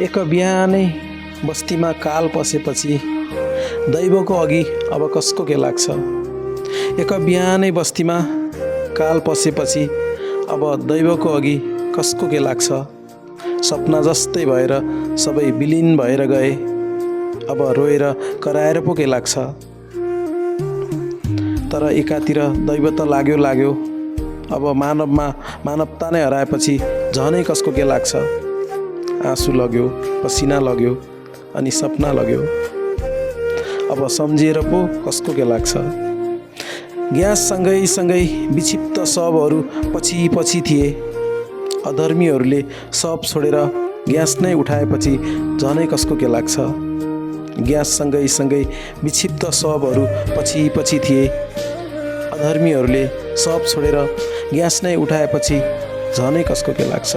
एक बिहानै बस्तीमा काल पसेपछि दैवको अघि अब कसको के लाग्छ। एक बिहानै बस्तीमा काल पसेपछि अब दैवको अघि कसको के लाग्छ। सपना जस्तै भएर सबै विलीन भएर गए, अब रोएर कराएर पो के लाग्छ। तर एकातिर दैव त लाग्यो, अब मानवमा मानवता नै हराएपछि झनै कसको के लाग्छ। आँसु लग्यो, पसिना लग्यो, अनि सपना लग्यो, अब सम्झिएर पो कसको के लाग्छ। ग्यास सँगै विक्षिप्त शवहरू पछि थिए। अधर्मीहरूले शव छोडेर ग्यास नै उठाएपछि झनै कसको के लाग्छ। ग्यास सँगै विक्षिप्त शवहरू पछि थिए। अधर्मीहरूले शव छोडेर ग्यास नै उठाएपछि झनै कसको के लाग्छ।